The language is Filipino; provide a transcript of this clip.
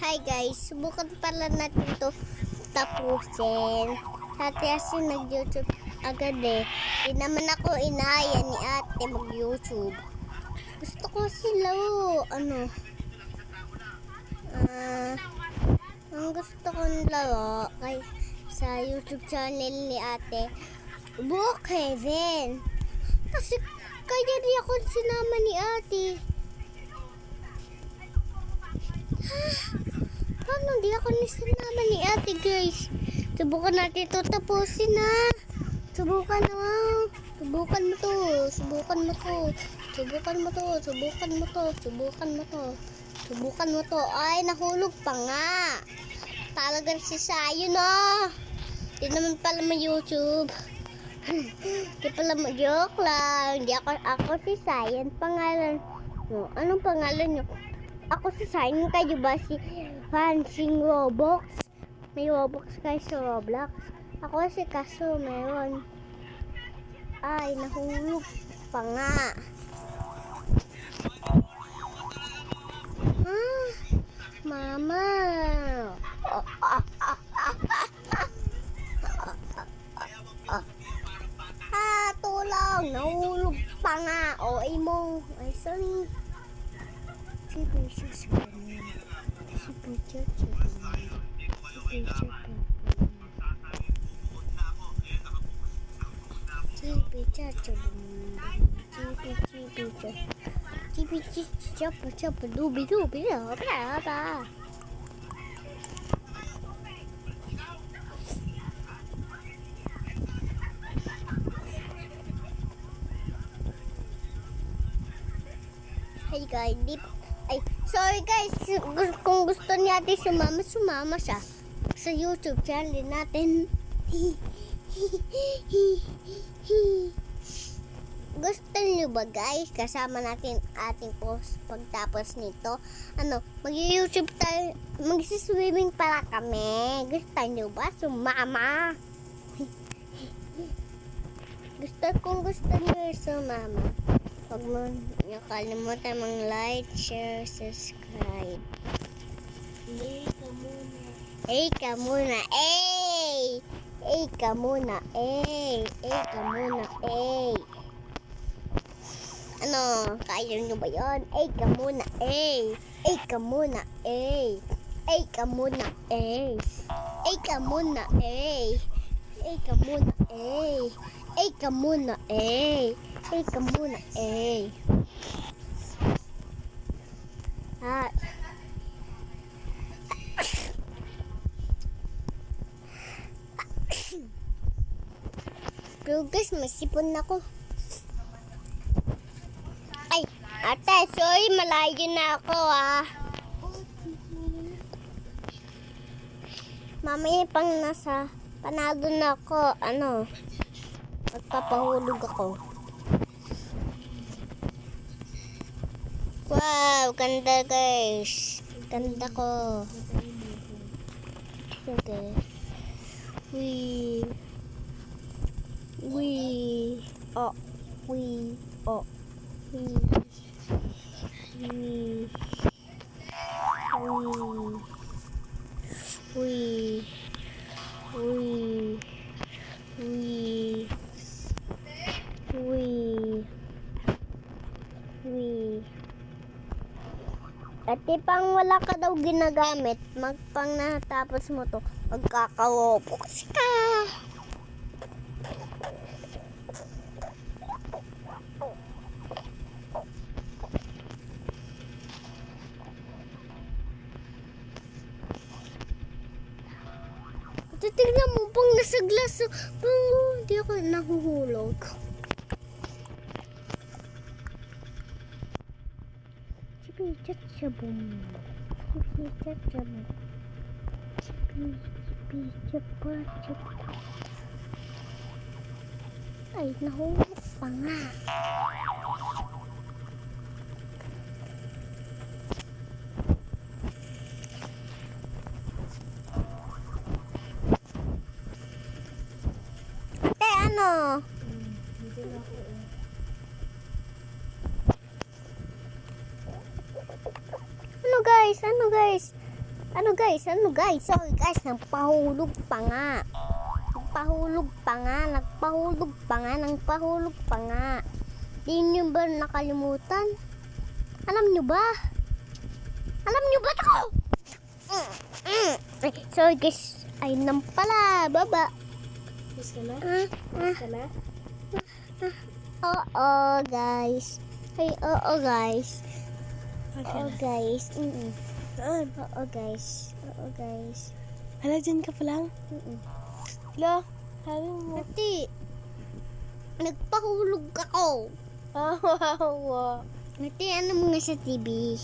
Hi guys, subukan pala natin to tapusin. Dati kasi nag-YouTube agad eh. Di naman ako inaya ni ate mag-YouTube. Gusto ko sila ang gusto kong laro kay sa YouTube channel ni ate Book Heaven. Kasi kaya di ako sinama ni ate. Paano di ako sinama ni ate guys? Subukan natin ito tapusin ha. Subukan mo. Subukan mo to. Subukan mo to. Subukan mo to. Subukan mo to. Subukan mo to. Subukan mo to. Ay, nahulog pa nga. Talagang si Sayo no. Di naman pala ma-YouTube. Di pala ma-joke lang. Di ako si Sayan. Pangalan. No, anong pangalan nyo? Ako si Sayan. Kayo ba si Hansing Roblox? May Roblox kayo sa Roblox. Ako si Kaso meron. Ay, nahulog pa nga. Mama. Tulong. Nahulog pa nga. O, mo. Ay, sorry. Si Precious ka na. Si Precious ka na. Si Precious ka na. Hey guys, sorry guys, kung gusto niya ate sumama siya sa YouTube channel natin. Gusto niyo ba guys, kasama natin ating post pagtapos nito? Mag-YouTube tayo, mag-swimming para kami. Gusto niyo ba sumama? Gusto niyo sumama. Huwag mo niyo kalimutan mag-like, share, subscribe. Hey ka muna. Kaya nyo ba yun? Ka muna. Ka muna. Ka muna. Ka muna. Ka muna. Ka muna. Ka muna. Pero guys, masipon ako. Ay, ate, sorry, malayo na ako Mamaya pang nasa panado na ako, magpapahulog ako. Wow, ganda guys. Ganda ko. Okay. Wee. Oh. Wee. Oh. Wee. Wee. Wee. Wee. Wee. Wee. Wee. Ate, pang wala ka daw ginagamit, pang natapos mo to, magkaka-Roblox ka. Tingnan mo, pang nasa glass, hindi ako nahuhulog. Ay, nahulog pa nga. Ano guys? Ano guys? Sorry guys, nagpahulog pa nga. Nagpahulog pa nga. Di nyo ba nakalimutan? Alam nyo ba ako? Sorry guys, ayun lang pala, baba. Miss ka na? Ah, Miss ka na? Oo guys. Ay, oo guys. Okay Oo na. guys. Saan? Oo guys. Hala, dyan ka pa lang? Hala, sabi mo. Ate, nagpahulog ako. Ah, wow. Ate, ano mo nga sa TV?